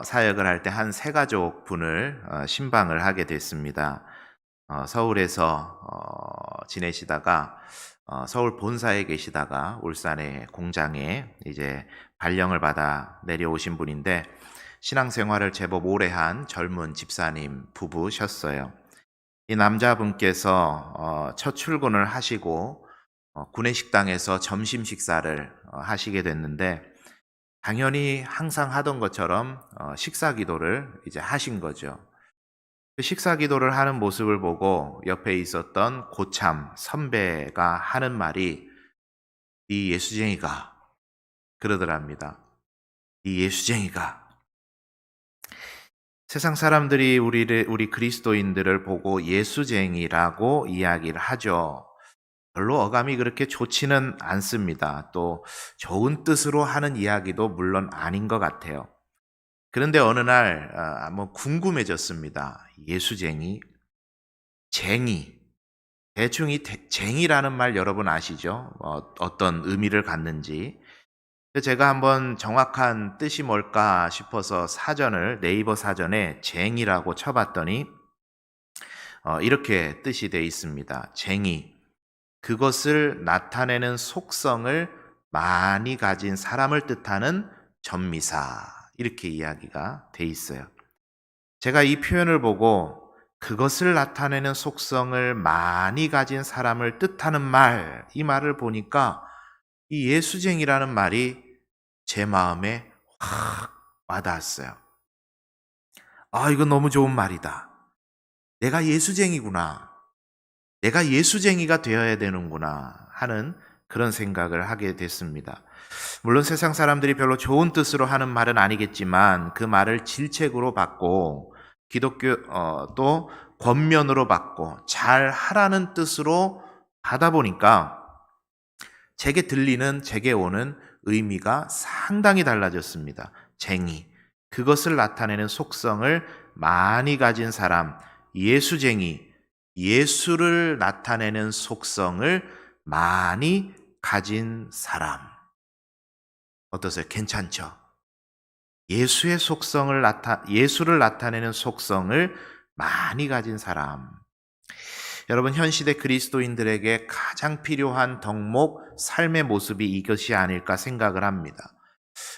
사역을 할 때 한 세 가족 분을 신방을 하게 됐습니다. 서울에서 지내시다가 서울 본사에 계시다가 울산의 공장에 이제 발령을 받아 내려오신 분인데 신앙생활을 제법 오래 한 젊은 집사님 부부셨어요. 이 남자분께서 첫 출근을 하시고 구내식당에서 점심 식사를 하시게 됐는데 당연히 항상 하던 것처럼 식사 기도를 이제 하신 거죠. 그 식사 기도를 하는 모습을 보고 옆에 있었던 고참 선배가 하는 말이 "이 예수쟁이가" 그러더랍니다. "이 예수쟁이가." 세상 사람들이 우리 그리스도인들을 보고 예수쟁이라고 이야기를 하죠. 별로 어감이 그렇게 좋지는 않습니다. 또 좋은 뜻으로 하는 이야기도 물론 아닌 것 같아요. 그런데 어느 날 뭐 궁금해졌습니다. 예수쟁이, 쟁이. 대충 이 쟁이라는 말 여러분 아시죠? 어떤 의미를 갖는지. 제가 한번 정확한 뜻이 뭘까 싶어서 네이버 사전에 쟁이라고 쳐봤더니 이렇게 뜻이 되어 있습니다. 쟁이. 그것을 나타내는 속성을 많이 가진 사람을 뜻하는 전미사. 이렇게 이야기가 돼 있어요. 제가 이 표현을 보고 그것을 나타내는 속성을 많이 가진 사람을 뜻하는 말, 이 말을 보니까 이 예수쟁이라는 말이 제 마음에 확 와닿았어요. 이건 너무 좋은 말이다. 내가 예수쟁이구나. 내가 예수쟁이가 되어야 되는구나 하는 그런 생각을 하게 됐습니다. 물론 세상 사람들이 별로 좋은 뜻으로 하는 말은 아니겠지만 그 말을 질책으로 받고 기독교 또 권면으로 받고 잘 하라는 뜻으로 하다 보니까 제게 오는 의미가 상당히 달라졌습니다. 쟁이, 그것을 나타내는 속성을 많이 가진 사람, 예수쟁이, 예수를 나타내는 속성을 많이 가진 사람. 어떠세요? 괜찮죠? 예수를 나타내는 속성을 많이 가진 사람. 여러분, 현 시대 그리스도인들에게 가장 필요한 덕목, 삶의 모습이 이것이 아닐까 생각을 합니다.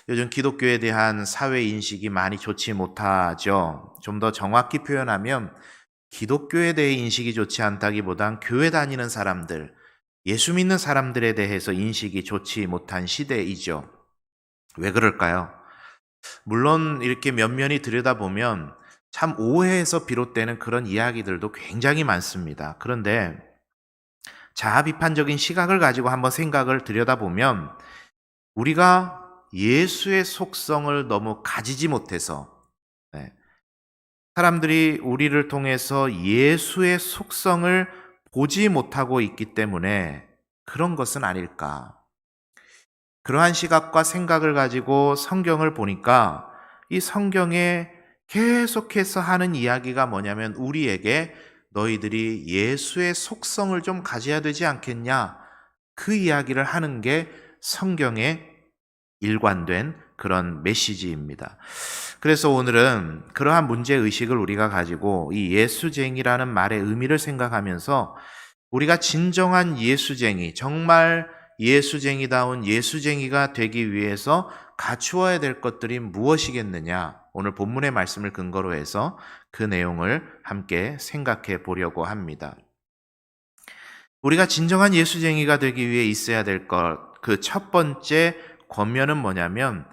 요즘 기독교에 대한 사회 인식이 많이 좋지 못하죠. 좀 더 정확히 표현하면 기독교에 대해 인식이 좋지 않다기보단 교회 다니는 사람들, 예수 믿는 사람들에 대해서 인식이 좋지 못한 시대이죠. 왜 그럴까요? 물론 이렇게 면면히 들여다보면 참 오해에서 비롯되는 그런 이야기들도 굉장히 많습니다. 그런데 자아 비판적인 시각을 가지고 한번 생각을 들여다보면 우리가 예수의 속성을 너무 가지지 못해서 사람들이 우리를 통해서 예수의 속성을 보지 못하고 있기 때문에 그런 것은 아닐까. 그러한 시각과 생각을 가지고 성경을 보니까 이 성경에 계속해서 하는 이야기가 뭐냐면 우리에게 너희들이 예수의 속성을 좀 가져야 되지 않겠냐, 그 이야기를 하는 게 성경의 일관된 그런 메시지입니다. 그래서 오늘은 그러한 문제의식을 우리가 가지고 이 예수쟁이라는 말의 의미를 생각하면서 우리가 진정한 예수쟁이, 정말 예수쟁이다운 예수쟁이가 되기 위해서 갖추어야 될 것들이 무엇이겠느냐, 오늘 본문의 말씀을 근거로 해서 그 내용을 함께 생각해 보려고 합니다. 우리가 진정한 예수쟁이가 되기 위해 있어야 될 것, 그 첫 번째 권면은 뭐냐면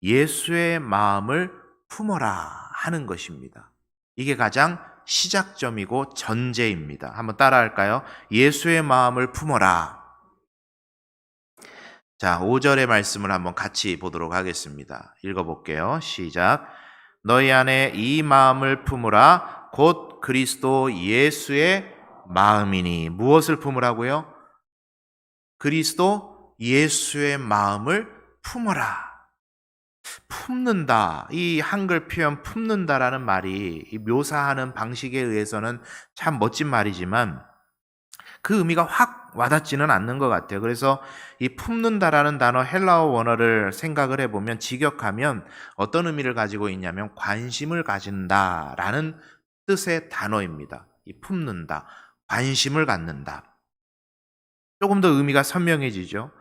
예수의 마음을 품어라 하는 것입니다. 이게 가장 시작점이고 전제입니다. 한번 따라할까요? 예수의 마음을 품어라. 자, 5절의 말씀을 한번 같이 보도록 하겠습니다. 읽어볼게요. 시작. 너희 안에 이 마음을 품으라. 곧 그리스도 예수의 마음이니. 무엇을 품으라고요? 그리스도 예수의 마음을 품어라. 품는다. 이 한글 표현 품는다라는 말이 묘사하는 방식에 의해서는 참 멋진 말이지만 그 의미가 확 와닿지는 않는 것 같아요. 그래서 이 품는다라는 단어 헬라어 원어를 생각을 해보면 직역하면 어떤 의미를 가지고 있냐면 관심을 가진다라는 뜻의 단어입니다. 이 품는다, 관심을 갖는다. 조금 더 의미가 선명해지죠.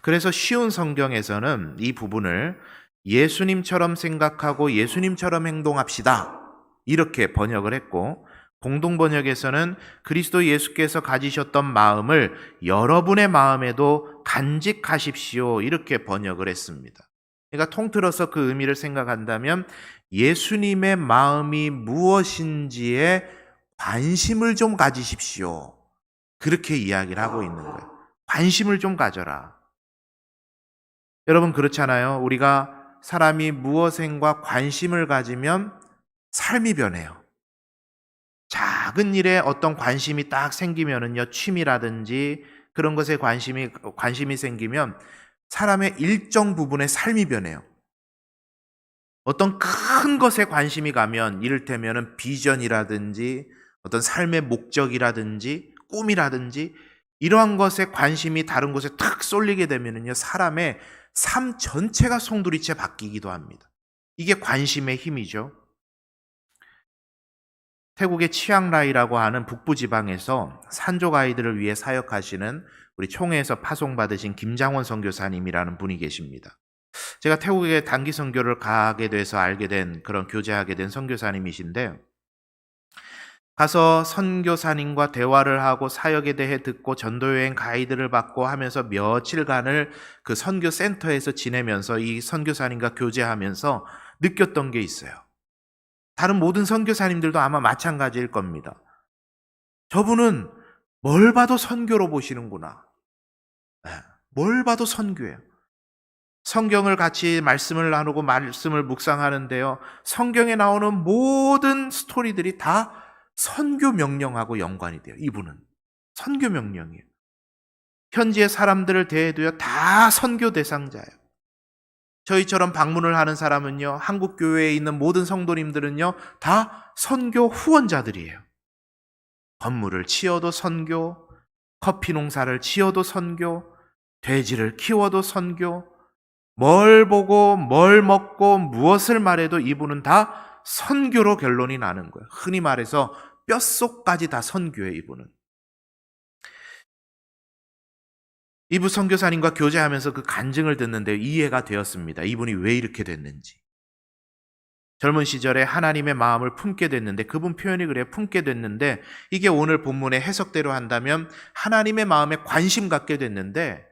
그래서 쉬운 성경에서는 이 부분을 예수님처럼 생각하고 예수님처럼 행동합시다, 이렇게 번역을 했고, 공동 번역에서는 그리스도 예수께서 가지셨던 마음을 여러분의 마음에도 간직하십시오, 이렇게 번역을 했습니다. 그러니까 통틀어서 그 의미를 생각한다면 예수님의 마음이 무엇인지에 관심을 좀 가지십시오, 그렇게 이야기를 하고 있는 거예요. 관심을 좀 가져라. 여러분, 그렇잖아요. 우리가 사람이 무엇인가 관심을 가지면 삶이 변해요. 작은 일에 어떤 관심이 딱 생기면은요, 취미라든지 그런 것에 관심이 생기면 사람의 일정 부분의 삶이 변해요. 어떤 큰 것에 관심이 가면 이를테면은 비전이라든지 어떤 삶의 목적이라든지 꿈이라든지 이러한 것에 관심이 다른 곳에 탁 쏠리게 되면은요, 사람의 삶 전체가 송두리째 바뀌기도 합니다. 이게 관심의 힘이죠. 태국의 치앙라이라고 하는 북부 지방에서 산족 아이들을 위해 사역하시는 우리 총회에서 파송받으신 김장원 선교사님이라는 분이 계십니다. 제가 태국에 단기 선교를 가게 돼서 알게 된, 그런 교제하게 된 선교사님이신데, 가서 선교사님과 대화를 하고 사역에 대해 듣고 전도여행 가이드를 받고 하면서 며칠간을 그 선교센터에서 지내면서 이 선교사님과 교제하면서 느꼈던 게 있어요. 다른 모든 선교사님들도 아마 마찬가지일 겁니다. 저분은 뭘 봐도 선교로 보시는구나. 뭘 봐도 선교예요. 성경을 같이 말씀을 나누고 말씀을 묵상하는데요, 성경에 나오는 모든 스토리들이 다 선교 명령하고 연관이 돼요. 이분은 선교 명령이에요. 현지의 사람들을 대해도요, 다 선교 대상자예요. 저희처럼 방문을 하는 사람은요, 한국 교회에 있는 모든 성도님들은요, 다 선교 후원자들이에요. 건물을 치어도 선교, 커피 농사를 지어도 선교, 돼지를 키워도 선교, 뭘 보고 뭘 먹고 무엇을 말해도 이분은 다 선교로 결론이 나는 거예요. 흔히 말해서 뼛속까지 다 선교예요, 이분은. 이부 선교사님과 교제하면서 그 간증을 듣는데 이해가 되었습니다. 이분이 왜 이렇게 됐는지. 젊은 시절에 하나님의 마음을 품게 됐는데, 그분 표현이 그래요. 품게 됐는데, 이게 오늘 본문의 해석대로 한다면 하나님의 마음에 관심 갖게 됐는데,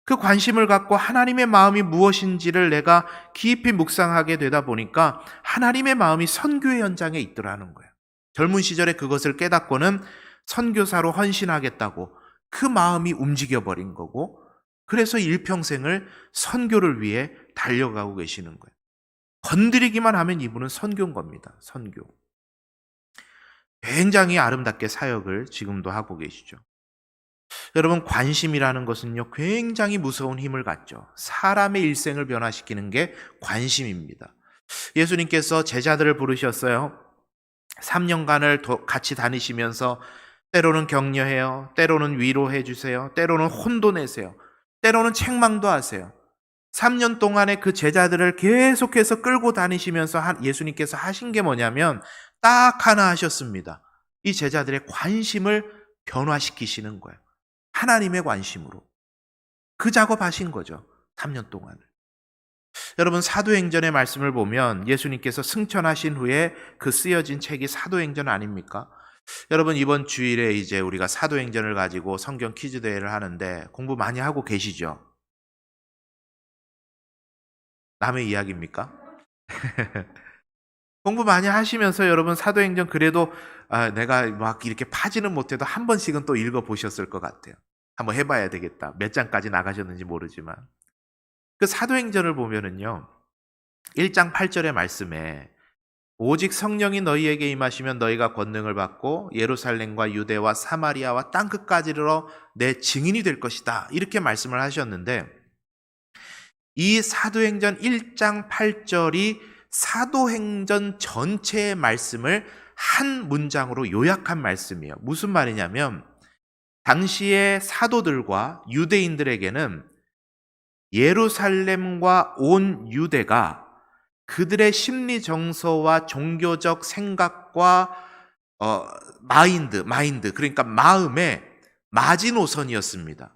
그 관심을 갖고 하나님의 마음이 무엇인지를 내가 깊이 묵상하게 되다 보니까 하나님의 마음이 선교의 현장에 있더라는 거예요. 젊은 시절에 그것을 깨닫고는 선교사로 헌신하겠다고 그 마음이 움직여버린 거고, 그래서 일평생을 선교를 위해 달려가고 계시는 거예요. 건드리기만 하면 이분은 선교인 겁니다. 선교. 굉장히 아름답게 사역을 지금도 하고 계시죠. 여러분, 관심이라는 것은요, 굉장히 무서운 힘을 갖죠. 사람의 일생을 변화시키는 게 관심입니다. 예수님께서 제자들을 부르셨어요. 3년간을 같이 다니시면서 때로는 격려해요, 때로는 위로해 주세요, 때로는 혼도 내세요, 때로는 책망도 하세요. 3년 동안에 그 제자들을 계속해서 끌고 다니시면서 예수님께서 하신 게 뭐냐면 딱 하나 하셨습니다. 이 제자들의 관심을 변화시키시는 거예요. 하나님의 관심으로. 그 작업하신 거죠. 3년 동안을. 여러분, 사도행전의 말씀을 보면 예수님께서 승천하신 후에 그 쓰여진 책이 사도행전 아닙니까? 여러분, 이번 주일에 이제 우리가 사도행전을 가지고 성경 퀴즈 대회를 하는데 공부 많이 하고 계시죠? 남의 이야기입니까? 공부 많이 하시면서 여러분 사도행전 그래도 내가 막 이렇게 파지는 못해도 한 번씩은 또 읽어보셨을 것 같아요. 한번 해봐야 되겠다. 몇 장까지 나가셨는지 모르지만. 그 사도행전을 보면은요, 1장 8절의 말씀에 오직 성령이 너희에게 임하시면 너희가 권능을 받고 예루살렘과 유대와 사마리아와 땅끝까지 이르러 내 증인이 될 것이다, 이렇게 말씀을 하셨는데, 이 사도행전 1장 8절이 사도행전 전체의 말씀을 한 문장으로 요약한 말씀이에요. 무슨 말이냐면 당시의 사도들과 유대인들에게는 예루살렘과 온 유대가 그들의 심리 정서와 종교적 생각과 마인드 그러니까 마음의 마지노선이었습니다.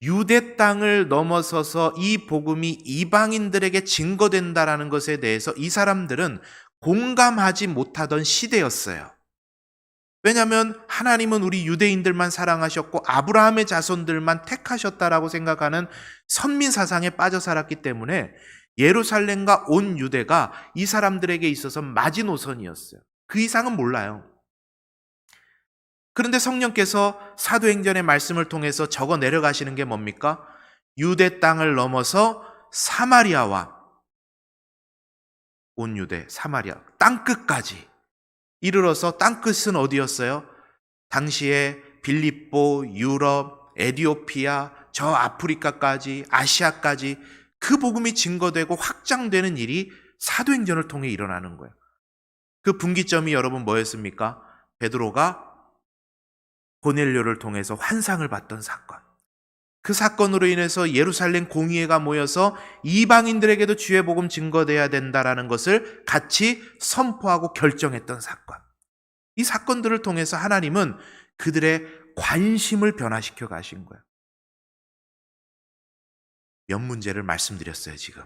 유대 땅을 넘어서서 이 복음이 이방인들에게 증거된다라는 것에 대해서 이 사람들은 공감하지 못하던 시대였어요. 왜냐하면 하나님은 우리 유대인들만 사랑하셨고 아브라함의 자손들만 택하셨다라고 생각하는 선민 사상에 빠져 살았기 때문에 예루살렘과 온 유대가 이 사람들에게 있어서 마지노선이었어요. 그 이상은 몰라요. 그런데 성령께서 사도행전의 말씀을 통해서 적어 내려가시는 게 뭡니까? 유대 땅을 넘어서 사마리아와 온 유대, 사마리아, 땅끝까지 이르러서 땅끝은 어디였어요? 당시에 빌립보, 유럽, 에디오피아, 저 아프리카까지, 아시아까지 그 복음이 증거되고 확장되는 일이 사도행전을 통해 일어나는 거예요. 그 분기점이 여러분 뭐였습니까? 베드로가 고넬료를 통해서 환상을 봤던 사건. 그 사건으로 인해서 예루살렘 공의회가 모여서 이방인들에게도 주의 복음 증거돼야 된다라는 것을 같이 선포하고 결정했던 사건. 이 사건들을 통해서 하나님은 그들의 관심을 변화시켜 가신 거예요. 몇 문제를 말씀드렸어요, 지금.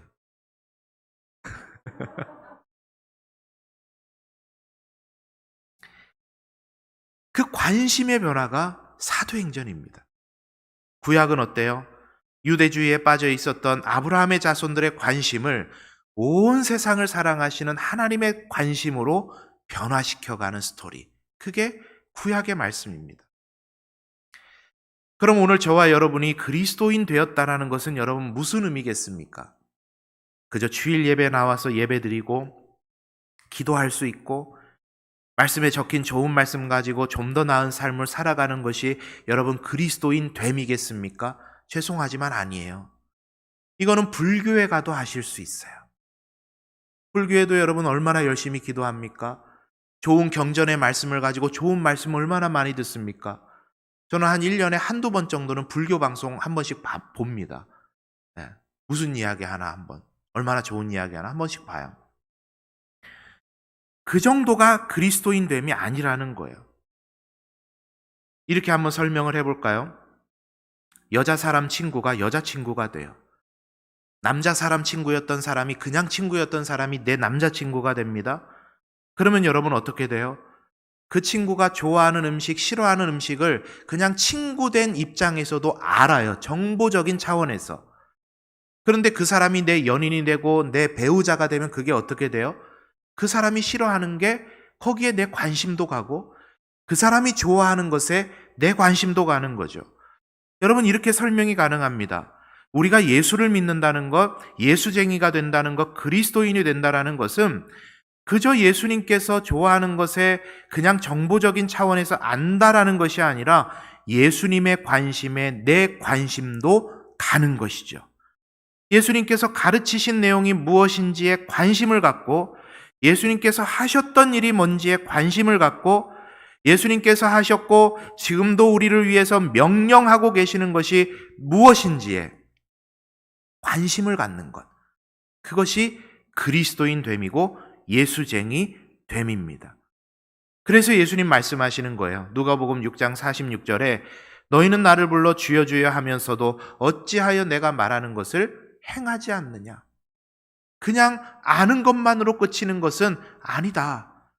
그 관심의 변화가 사도행전입니다. 구약은 어때요? 유대주의에 빠져 있었던 아브라함의 자손들의 관심을 온 세상을 사랑하시는 하나님의 관심으로 변화시켜가는 스토리. 그게 구약의 말씀입니다. 그럼 오늘 저와 여러분이 그리스도인 되었다라는 것은 여러분 무슨 의미겠습니까? 그저 주일 예배 나와서 예배드리고 기도할 수 있고 말씀에 적힌 좋은 말씀 가지고 좀 더 나은 삶을 살아가는 것이 여러분 그리스도인 됨이겠습니까? 죄송하지만 아니에요. 이거는 불교에 가도 하실 수 있어요. 불교에도 여러분 얼마나 열심히 기도합니까? 좋은 경전의 말씀을 가지고 좋은 말씀 얼마나 많이 듣습니까? 저는 한 1년에 한두 번 정도는 불교 방송 한 번씩 봅니다. 네. 무슨 이야기 하나 한번, 얼마나 좋은 이야기 하나 한 번씩 봐요. 그 정도가 그리스도인 됨이 아니라는 거예요. 이렇게 한번 설명을 해볼까요? 여자 사람 친구가 여자친구가 돼요. 남자 사람 친구였던 사람이 그냥 친구였던 사람이 내 남자친구가 됩니다. 그러면 여러분 어떻게 돼요? 그 친구가 좋아하는 음식, 싫어하는 음식을 그냥 친구된 입장에서도 알아요. 정보적인 차원에서. 그런데 그 사람이 내 연인이 되고 내 배우자가 되면 그게 어떻게 돼요? 그 사람이 싫어하는 게 거기에 내 관심도 가고 그 사람이 좋아하는 것에 내 관심도 가는 거죠. 여러분 이렇게 설명이 가능합니다. 우리가 예수를 믿는다는 것, 예수쟁이가 된다는 것, 그리스도인이 된다는 것은 그저 예수님께서 좋아하는 것에 그냥 정보적인 차원에서 안다라는 것이 아니라 예수님의 관심에 내 관심도 가는 것이죠. 예수님께서 가르치신 내용이 무엇인지에 관심을 갖고 예수님께서 하셨던 일이 뭔지에 관심을 갖고 예수님께서 하셨고 지금도 우리를 위해서 명령하고 계시는 것이 무엇인지에 관심을 갖는 것. 그것이 그리스도인 됨이고 예수쟁이 됨입니다. 그래서 예수님 말씀하시는 거예요. 누가복음 6장 46절에 너희는 나를 불러 주여 주여 하면서도 어찌하여 내가 말하는 것을 행하지 않느냐. 그냥 아는 것만으로 그치는 것은 아니다.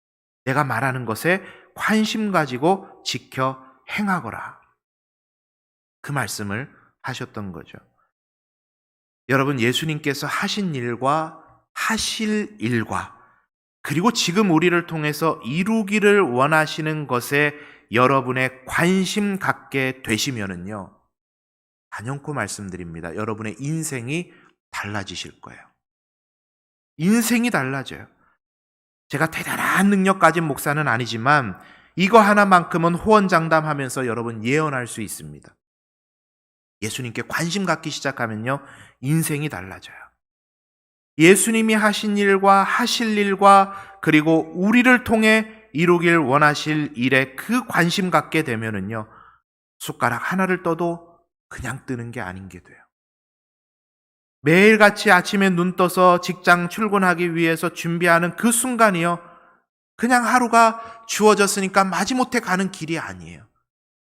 내가 말하는 것에 관심 가지고 지켜 행하거라. 그 말씀을 하셨던 거죠. 여러분 예수님께서 하신 일과 하실 일과 그리고 지금 우리를 통해서 이루기를 원하시는 것에 여러분의 관심 갖게 되시면은요. 단연코 말씀드립니다. 여러분의 인생이 달라지실 거예요. 인생이 달라져요. 제가 대단한 능력 가진 목사는 아니지만 이거 하나만큼은 호언장담하면서 여러분 예언할 수 있습니다. 예수님께 관심 갖기 시작하면요. 인생이 달라져요. 예수님이 하신 일과 하실 일과 그리고 우리를 통해 이루길 원하실 일에 그 관심 갖게 되면은요. 숟가락 하나를 떠도 그냥 뜨는 게 아닌 게 돼요. 매일같이 아침에 눈 떠서 직장 출근하기 위해서 준비하는 그 순간이요. 그냥 하루가 주어졌으니까 마지못해 가는 길이 아니에요.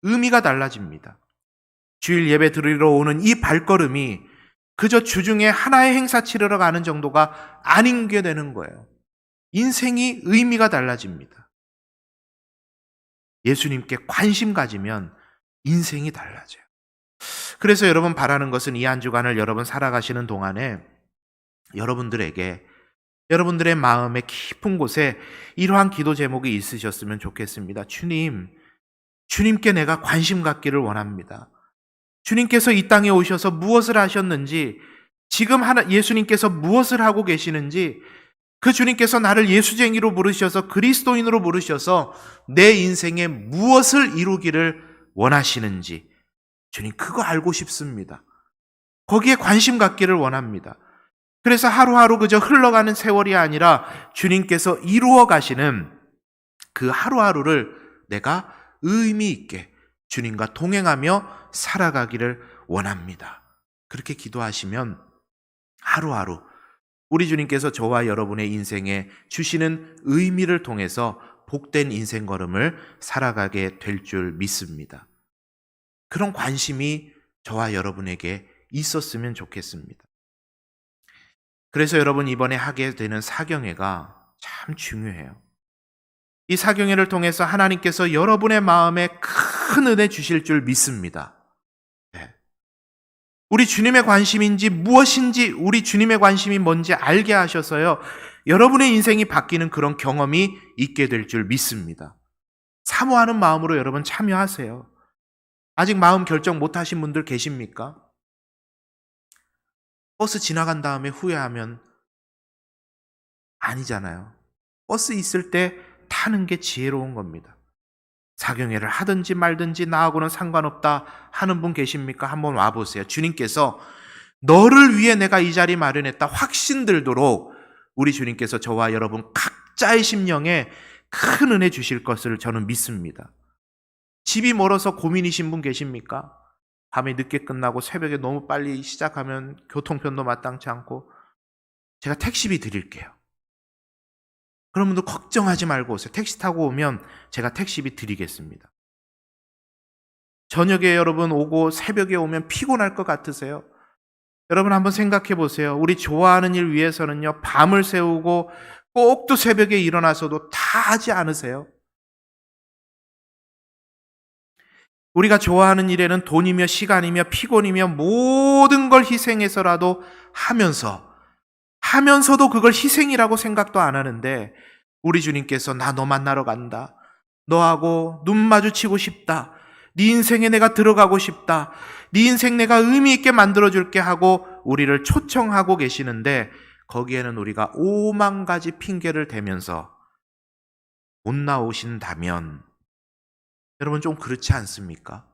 의미가 달라집니다. 주일 예배 드리러 오는 이 발걸음이 그저 주중에 하나의 행사 치르러 가는 정도가 아닌 게 되는 거예요. 인생이 의미가 달라집니다. 예수님께 관심 가지면 인생이 달라져요. 그래서 여러분 바라는 것은 이 한 주간을 여러분 살아가시는 동안에 여러분들에게 여러분들의 마음의 깊은 곳에 이러한 기도 제목이 있으셨으면 좋겠습니다. 주님께 내가 관심 갖기를 원합니다. 주님께서 이 땅에 오셔서 무엇을 하셨는지, 지금 예수님께서 무엇을 하고 계시는지, 그 주님께서 나를 예수쟁이로 부르셔서 그리스도인으로 부르셔서 내 인생에 무엇을 이루기를 원하시는지 주님 그거 알고 싶습니다. 거기에 관심 갖기를 원합니다. 그래서 하루하루 그저 흘러가는 세월이 아니라 주님께서 이루어 가시는 그 하루하루를 내가 의미 있게 주님과 동행하며 살아가기를 원합니다. 그렇게 기도하시면 하루하루 우리 주님께서 저와 여러분의 인생에 주시는 의미를 통해서 복된 인생 걸음을 살아가게 될 줄 믿습니다. 그런 관심이 저와 여러분에게 있었으면 좋겠습니다. 그래서 여러분 이번에 하게 되는 사경회가 참 중요해요. 이 사경회를 통해서 하나님께서 여러분의 마음에 큰 은혜 주실 줄 믿습니다. 네. 우리 주님의 관심인지 무엇인지 우리 주님의 관심이 뭔지 알게 하셔서요. 여러분의 인생이 바뀌는 그런 경험이 있게 될 줄 믿습니다. 사모하는 마음으로 여러분 참여하세요. 아직 마음 결정 못하신 분들 계십니까? 버스 지나간 다음에 후회하면 아니잖아요. 버스 있을 때 타는 게 지혜로운 겁니다. 사경회를 하든지 말든지 나하고는 상관없다 하는 분 계십니까? 한번 와보세요. 주님께서 너를 위해 내가 이 자리 마련했다 확신 들도록 우리 주님께서 저와 여러분 각자의 심령에 큰 은혜 주실 것을 저는 믿습니다. 집이 멀어서 고민이신 분 계십니까? 밤에 늦게 끝나고 새벽에 너무 빨리 시작하면 교통편도 마땅치 않고 제가 택시비 드릴게요. 그런 분들 걱정하지 말고 오세요. 택시 타고 오면 제가 택시비 드리겠습니다. 저녁에 여러분 오고 새벽에 오면 피곤할 것 같으세요? 여러분 한번 생각해 보세요. 우리 좋아하는 일 위해서는요, 밤을 새우고 꼭 또 새벽에 일어나서도 다 하지 않으세요? 우리가 좋아하는 일에는 돈이며 시간이며 피곤이며 모든 걸 희생해서라도 하면서도 그걸 희생이라고 생각도 안 하는데 우리 주님께서 나 너 만나러 간다. 너하고 눈 마주치고 싶다. 네 인생에 내가 들어가고 싶다. 네 인생 내가 의미 있게 만들어줄게 하고 우리를 초청하고 계시는데 거기에는 우리가 5만 가지 핑계를 대면서 못 나오신다면 여러분 좀 그렇지 않습니까?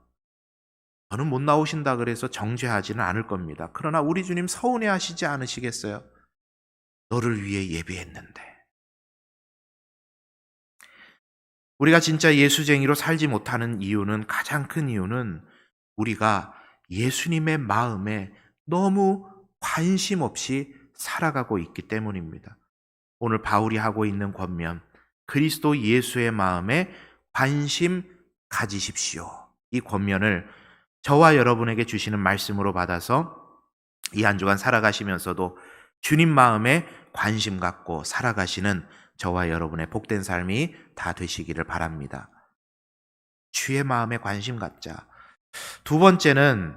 저는 못 나오신다 그래서 정죄하지는 않을 겁니다. 그러나 우리 주님 서운해하시지 않으시겠어요? 너를 위해 예배했는데. 우리가 진짜 예수쟁이로 살지 못하는 이유는 가장 큰 이유는 우리가 예수님의 마음에 너무 관심 없이 살아가고 있기 때문입니다. 오늘 바울이 하고 있는 권면 그리스도 예수의 마음에 관심 가지십시오. 이 권면을 저와 여러분에게 주시는 말씀으로 받아서 이 한 주간 살아가시면서도 주님 마음에 관심 갖고 살아가시는 저와 여러분의 복된 삶이 다 되시기를 바랍니다. 주의 마음에 관심 갖자. 두 번째는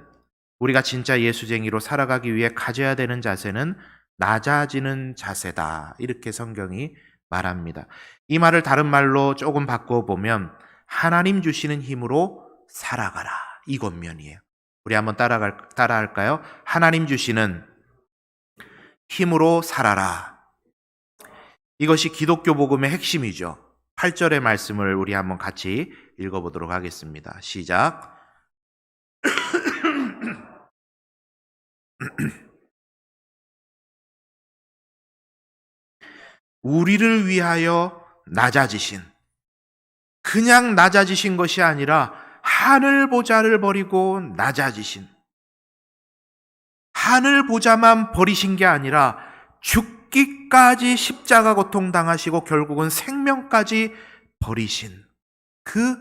우리가 진짜 예수쟁이로 살아가기 위해 가져야 되는 자세는 낮아지는 자세다. 이렇게 성경이 말합니다. 이 말을 다른 말로 조금 바꿔보면 하나님 주시는 힘으로 살아가라. 이 권면이에요. 우리 한번 따라할까요? 하나님 주시는 힘으로 살아라. 이것이 기독교 복음의 핵심이죠. 8절의 말씀을 우리 한번 같이 읽어보도록 하겠습니다. 시작. 우리를 위하여 낮아지신, 그냥 낮아지신 것이 아니라 하늘 보좌를 버리고 낮아지신, 하늘 보좌만 버리신 게 아니라 죽기까지 십자가 고통 당하시고 결국은 생명까지 버리신 그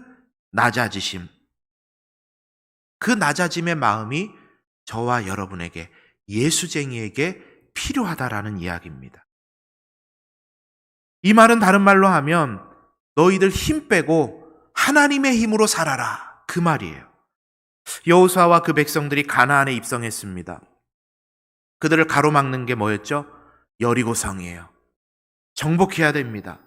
낮아지심, 그 낮아짐의 마음이 저와 여러분에게, 예수쟁이에게 필요하다라는 이야기입니다. 이 말은 다른 말로 하면 너희들 힘 빼고 하나님의 힘으로 살아라, 그 말이에요. 여호수아와 그 백성들이 가나안에 입성했습니다. 그들을 가로막는 게 뭐였죠? 여리고성이에요. 정복해야 됩니다.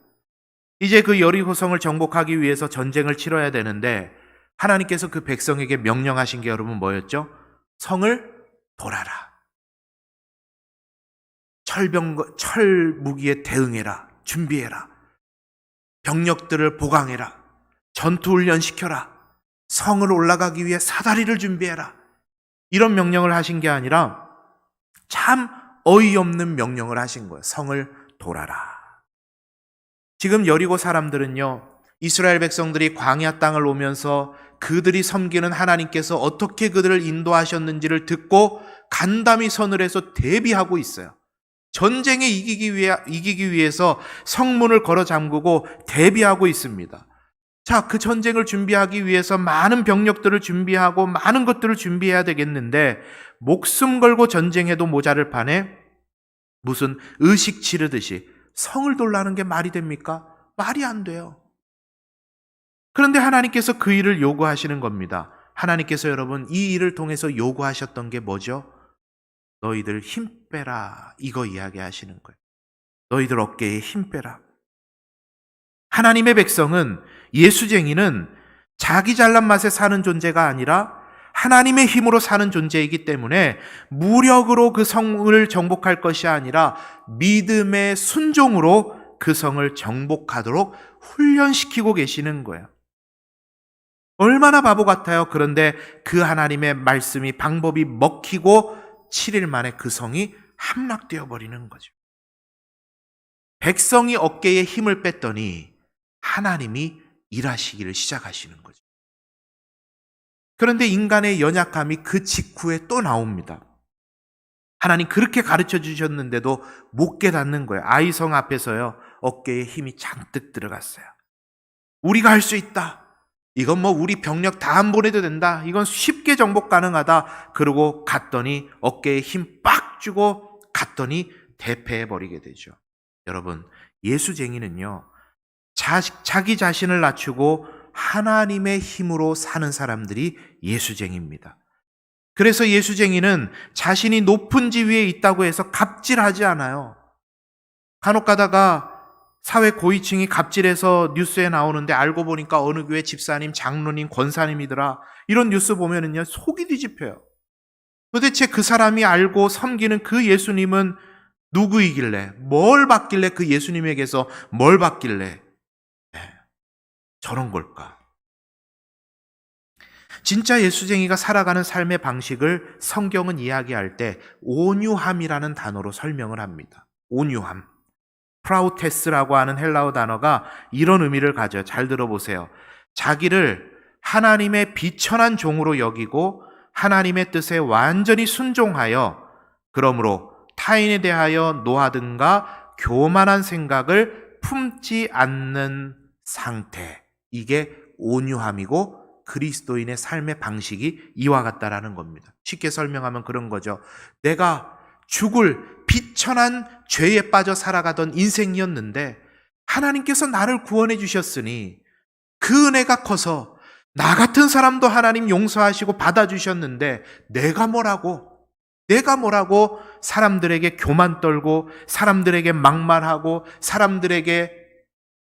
이제 그 여리고성을 정복하기 위해서 전쟁을 치러야 되는데 하나님께서 그 백성에게 명령하신 게 여러분 뭐였죠? 성을 돌아라. 철 무기에 대응해라. 준비해라. 병력들을 보강해라. 전투훈련 시켜라. 성을 올라가기 위해 사다리를 준비해라. 이런 명령을 하신 게 아니라 참 어이없는 명령을 하신 거예요. 성을 돌아라. 지금 여리고 사람들은요, 이스라엘 백성들이 광야 땅을 오면서 그들이 섬기는 하나님께서 어떻게 그들을 인도하셨는지를 듣고 간담이 선을 해서 대비하고 있어요. 전쟁에 이기기 위해서 성문을 걸어 잠그고 대비하고 있습니다. 자, 그 전쟁을 준비하기 위해서 많은 병력들을 준비하고 많은 것들을 준비해야 되겠는데 목숨 걸고 전쟁해도 모자를 판에 무슨 의식 치르듯이 성을 돌라는 게 말이 됩니까? 말이 안 돼요. 그런데 하나님께서 그 일을 요구하시는 겁니다. 하나님께서 여러분 이 일을 통해서 요구하셨던 게 뭐죠? 너희들 힘 빼라, 이거 이야기하시는 거예요. 너희들 어깨에 힘 빼라. 하나님의 백성은, 예수쟁이는 자기 잘난 맛에 사는 존재가 아니라 하나님의 힘으로 사는 존재이기 때문에 무력으로 그 성을 정복할 것이 아니라 믿음의 순종으로 그 성을 정복하도록 훈련시키고 계시는 거예요. 얼마나 바보 같아요. 그런데 그 하나님의 말씀이, 방법이 먹히고 7일 만에 그 성이 함락되어 버리는 거죠. 백성이 어깨에 힘을 뺐더니 하나님이 일하시기를 시작하시는 거죠. 그런데 인간의 연약함이 그 직후에 또 나옵니다. 하나님 그렇게 가르쳐 주셨는데도 못 깨닫는 거예요. 아이성 앞에서요, 어깨에 힘이 잔뜩 들어갔어요. 우리가 할 수 있다. 이건 뭐 우리 병력 다 안 보내도 된다. 이건 쉽게 정복 가능하다. 그러고 갔더니 어깨에 힘 빡 주고 갔더니 대패해버리게 되죠. 여러분, 예수쟁이는요, 자기 자신을 낮추고 하나님의 힘으로 사는 사람들이 예수쟁이입니다. 그래서 예수쟁이는 자신이 높은 지위에 있다고 해서 갑질하지 않아요. 간혹 가다가 사회 고위층이 갑질해서 뉴스에 나오는데 알고 보니까 어느 교회 집사님, 장로님, 권사님이더라. 이런 뉴스 보면은요, 속이 뒤집혀요. 도대체 그 사람이 알고 섬기는 그 예수님은 누구이길래, 뭘 받길래, 그 예수님에게서 뭘 받길래 저런 걸까? 진짜 예수쟁이가 살아가는 삶의 방식을 성경은 이야기할 때 온유함이라는 단어로 설명을 합니다. 온유함. 프라우테스라고 하는 헬라어 단어가 이런 의미를 가져요. 잘 들어보세요. 자기를 하나님의 비천한 종으로 여기고 하나님의 뜻에 완전히 순종하여 그러므로 타인에 대하여 노하든가 교만한 생각을 품지 않는 상태. 이게 온유함이고 그리스도인의 삶의 방식이 이와 같다라는 겁니다. 쉽게 설명하면 그런 거죠. 내가 죽을 비천한 죄에 빠져 살아가던 인생이었는데 하나님께서 나를 구원해 주셨으니 그 은혜가 커서 나 같은 사람도 하나님 용서하시고 받아주셨는데 내가 뭐라고 사람들에게 교만 떨고 사람들에게 막말하고 사람들에게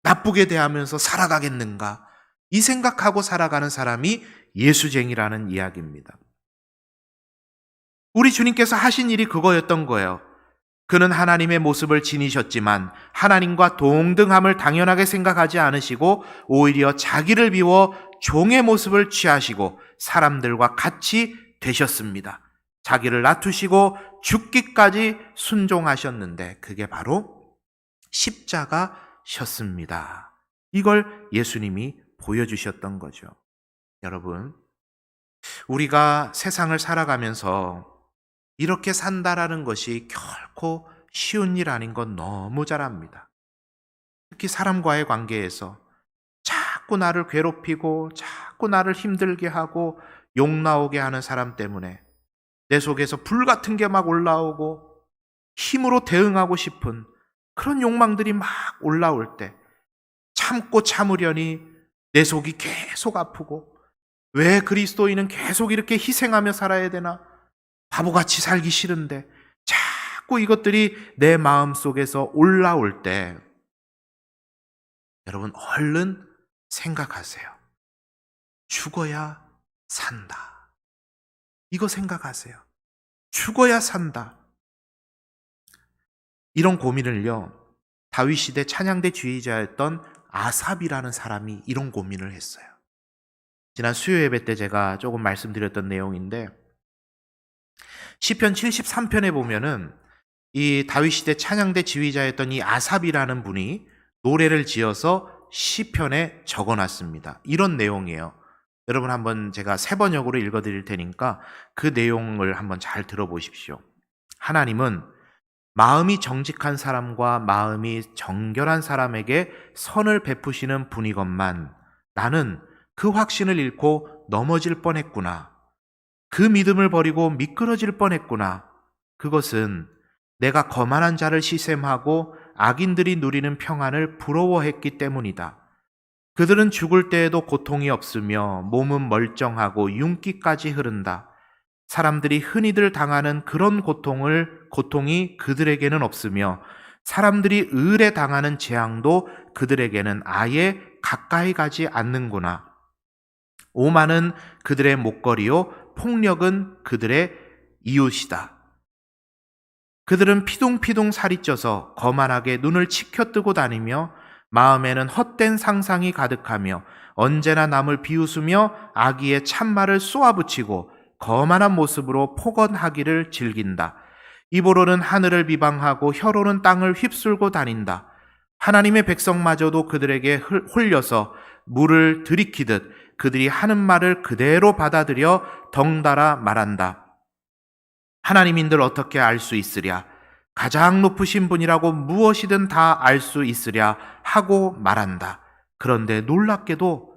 나쁘게 대하면서 살아가겠는가, 이 생각하고 살아가는 사람이 예수쟁이라는 이야기입니다. 우리 주님께서 하신 일이 그거였던 거예요. 그는 하나님의 모습을 지니셨지만 하나님과 동등함을 당연하게 생각하지 않으시고 오히려 자기를 비워 종의 모습을 취하시고 사람들과 같이 되셨습니다. 자기를 낮추시고 죽기까지 순종하셨는데 그게 바로 십자가셨습니다. 이걸 예수님이 보여주셨던 거죠. 여러분, 우리가 세상을 살아가면서 이렇게 산다라는 것이 결코 쉬운 일 아닌 건 너무 잘 압니다. 특히 사람과의 관계에서 자꾸 나를 괴롭히고 자꾸 나를 힘들게 하고 욕 나오게 하는 사람 때문에 내 속에서 불 같은 게 막 올라오고 힘으로 대응하고 싶은 그런 욕망들이 막 올라올 때 참고 참으려니 내 속이 계속 아프고, 왜 그리스도인은 계속 이렇게 희생하며 살아야 되나? 바보같이 살기 싫은데 자꾸 이것들이 내 마음속에서 올라올 때 여러분 얼른 생각하세요. 죽어야 산다. 이거 생각하세요. 죽어야 산다. 이런 고민을요, 다윗 시대 찬양대 지휘자였던 아삽이라는 사람이 이런 고민을 했어요. 지난 수요 예배 때 제가 조금 말씀드렸던 내용인데, 시편 73편에 보면은 이 다윗 시대 찬양대 지휘자였던 이 아삽이라는 분이 노래를 지어서 시편에 적어놨습니다. 이런 내용이에요. 여러분 한번 제가 세 번역으로 읽어드릴 테니까 그 내용을 한번 잘 들어보십시오. 하나님은 마음이 정직한 사람과 마음이 정결한 사람에게 선을 베푸시는 분이건만 나는 그 확신을 잃고 넘어질 뻔했구나. 그 믿음을 버리고 미끄러질 뻔했구나. 그것은 내가 거만한 자를 시샘하고 악인들이 누리는 평안을 부러워했기 때문이다. 그들은 죽을 때에도 고통이 없으며 몸은 멀쩡하고 윤기까지 흐른다. 사람들이 흔히들 당하는 그런 고통이 그들에게는 없으며 사람들이 을에 당하는 재앙도 그들에게는 아예 가까이 가지 않는구나. 오만은 그들의 목걸이요 폭력은 그들의 이웃이다. 그들은 피둥피둥 살이 쪄서 거만하게 눈을 치켜뜨고 다니며 마음에는 헛된 상상이 가득하며 언제나 남을 비웃으며 악의의 참말을 쏘아붙이고 거만한 모습으로 폭언하기를 즐긴다. 입으로는 하늘을 비방하고 혀로는 땅을 휩쓸고 다닌다. 하나님의 백성마저도 그들에게 홀려서 물을 들이키듯 그들이 하는 말을 그대로 받아들여 덩달아 말한다. 하나님인들 어떻게 알 수 있으랴? 가장 높으신 분이라고 무엇이든 다 알 수 있으랴 하고 말한다. 그런데 놀랍게도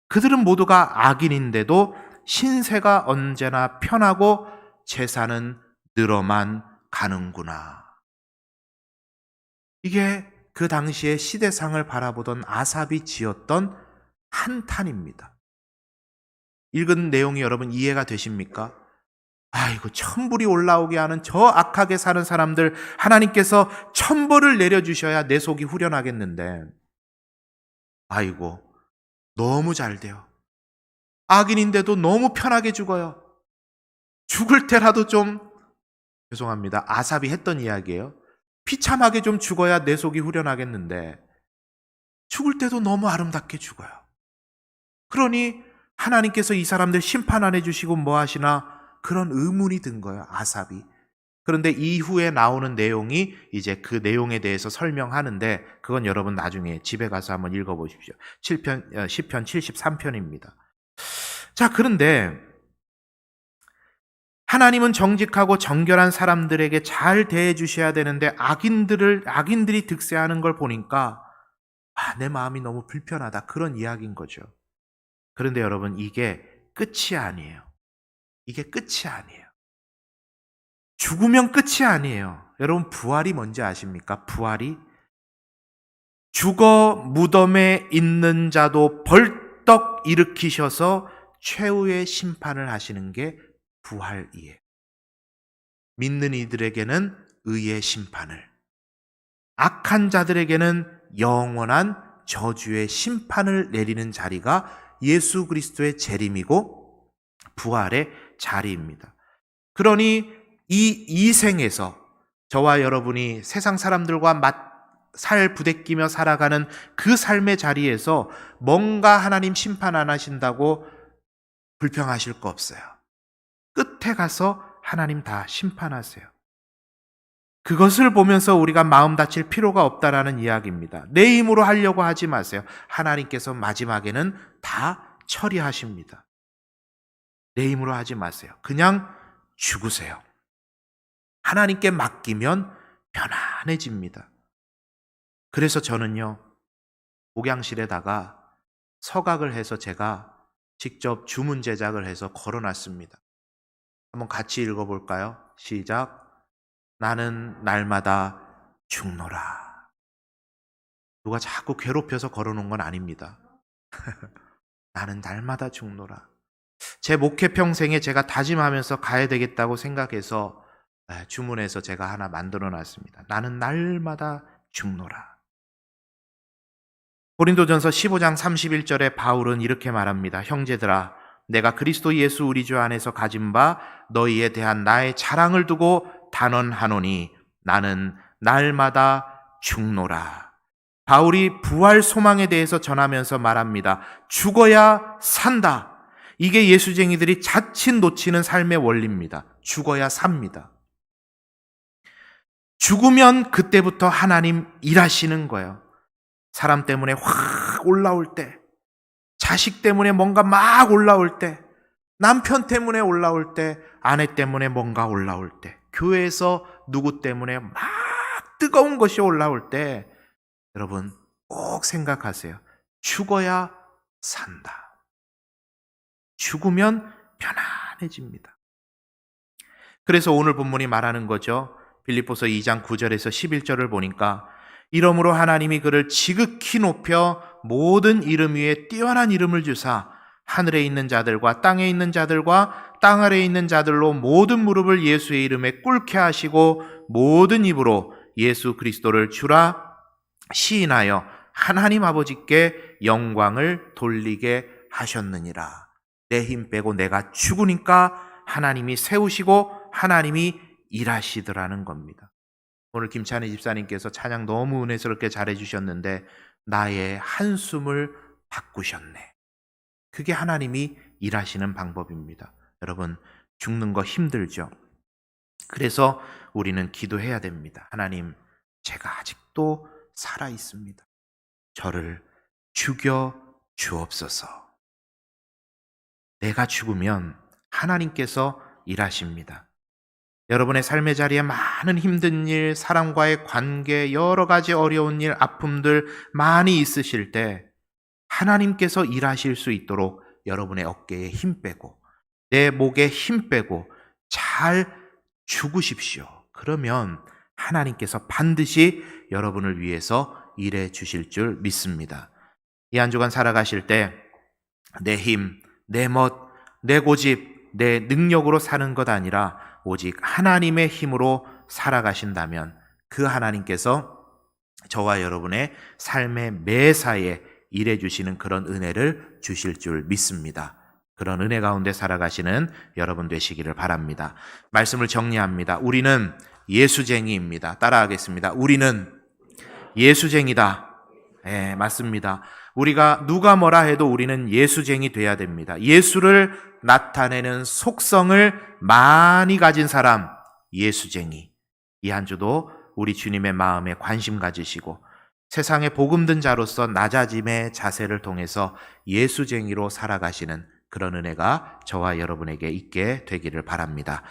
그들은 모두가 악인인데도 신세가 언제나 편하고 재산은 늘어만 가는구나. 이게 그 당시에 시대상을 바라보던 아삽이 지었던 한탄입니다. 읽은 내용이 여러분 이해가 되십니까? 아이고, 천불이 올라오게 하는 저 악하게 사는 사람들 하나님께서 천벌을 내려주셔야 내 속이 후련하겠는데, 아이고 너무 잘 돼요. 악인인데도 너무 편하게 죽어요. 죽을 때라도 좀, 죄송합니다, 아삽이 했던 이야기예요. 비참하게 좀 죽어야 내 속이 후련하겠는데 죽을 때도 너무 아름답게 죽어요. 그러니 하나님께서 이 사람들 심판 안 해주시고 뭐 하시나 그런 의문이 든 거예요, 아삽이. 그런데 이후에 나오는 내용이 이제 그 내용에 대해서 설명하는데 그건 여러분 나중에 집에 가서 한번 읽어보십시오. 시편 73편입니다. 자, 그런데 하나님은 정직하고 정결한 사람들에게 잘 대해 주셔야 되는데 악인들이 득세하는 걸 보니까 내 마음이 너무 불편하다, 그런 이야기인 거죠. 그런데 여러분 이게 끝이 아니에요. 이게 끝이 아니에요. 죽으면 끝이 아니에요. 여러분 부활이 뭔지 아십니까? 부활이 죽어 무덤에 있는 자도 벌떡 일으키셔서 최후의 심판을 하시는 게 부활이에요. 믿는 이들에게는 의의 심판을, 악한 자들에게는 영원한 저주의 심판을 내리는 자리가 예수 그리스도의 재림이고 부활의 자리입니다. 그러니 이 생에서 저와 여러분이 세상 사람들과 살 부대끼며 살아가는 그 삶의 자리에서 뭔가 하나님 심판 안 하신다고 불평하실 거 없어요. 끝에 가서 하나님 다 심판하세요. 그것을 보면서 우리가 마음 다칠 필요가 없다라는 이야기입니다. 내 힘으로 하려고 하지 마세요. 하나님께서 마지막에는 다 처리하십니다. 내 힘으로 하지 마세요. 그냥 죽으세요. 하나님께 맡기면 편안해집니다. 그래서 저는요, 목양실에다가 서각을 해서 제가 직접 주문 제작을 해서 걸어놨습니다. 한번 같이 읽어볼까요? 시작. 나는 날마다 죽노라. 누가 자꾸 괴롭혀서 걸어놓은 건 아닙니다. 나는 날마다 죽노라. 제 목회 평생에 제가 다짐하면서 가야 되겠다고 생각해서 주문해서 제가 하나 만들어 놨습니다. 나는 날마다 죽노라. 고린도전서 15장 31절에 바울은 이렇게 말합니다. 형제들아, 내가 그리스도 예수 우리 주 안에서 가진 바 너희에 대한 나의 자랑을 두고 단언하노니 나는 날마다 죽노라. 바울이 부활 소망에 대해서 전하면서 말합니다. 죽어야 산다. 이게 예수쟁이들이 자칫 놓치는 삶의 원리입니다. 죽어야 삽니다. 죽으면 그때부터 하나님 일하시는 거예요. 사람 때문에 확 올라올 때, 자식 때문에 뭔가 막 올라올 때, 남편 때문에 올라올 때, 아내 때문에 뭔가 올라올 때, 교회에서 누구 때문에 막 뜨거운 것이 올라올 때, 여러분 꼭 생각하세요. 죽어야 산다. 죽으면 편안해집니다. 그래서 오늘 본문이 말하는 거죠. 빌립보서 2장 9절에서 11절을 보니까 이러므로 하나님이 그를 지극히 높여 모든 이름 위에 뛰어난 이름을 주사 하늘에 있는 자들과 땅에 있는 자들과 땅 아래에 있는 자들로 모든 무릎을 예수의 이름에 꿇게 하시고 모든 입으로 예수 그리스도를 주라 시인하여 하나님 아버지께 영광을 돌리게 하셨느니라. 내 힘 빼고 내가 죽으니까 하나님이 세우시고 하나님이 일하시더라는 겁니다. 오늘 김찬희 집사님께서 찬양 너무 은혜스럽게 잘해주셨는데 나의 한숨을 바꾸셨네. 그게 하나님이 일하시는 방법입니다. 여러분 죽는 거 힘들죠. 그래서 우리는 기도해야 됩니다. 하나님, 제가 아직도 살아 있습니다. 저를 죽여 주옵소서. 내가 죽으면 하나님께서 일하십니다. 여러분의 삶의 자리에 많은 힘든 일, 사람과의 관계, 여러 가지 어려운 일, 아픔들 많이 있으실 때 하나님께서 일하실 수 있도록 여러분의 어깨에 힘 빼고 내 목에 힘 빼고 잘 죽으십시오. 그러면 하나님께서 반드시 여러분을 위해서 일해 주실 줄 믿습니다. 이 한 주간 살아가실 때 내 힘, 내 멋, 내 고집, 내 능력으로 사는 것 아니라 오직 하나님의 힘으로 살아가신다면 그 하나님께서 저와 여러분의 삶의 매사에 일해 주시는 그런 은혜를 주실 줄 믿습니다. 그런 은혜 가운데 살아가시는 여러분 되시기를 바랍니다. 말씀을 정리합니다. 우리는 예수쟁이입니다. 따라하겠습니다. 우리는 예수쟁이다. 네, 맞습니다. 우리가 누가 뭐라 해도 우리는 예수쟁이 돼야 됩니다. 예수를 나타내는 속성을 많이 가진 사람, 예수쟁이. 이 한 주도 우리 주님의 마음에 관심 가지시고 세상의 복음든 자로서 낮아짐의 자세를 통해서 예수쟁이로 살아가시는 그런 은혜가 저와 여러분에게 있게 되기를 바랍니다.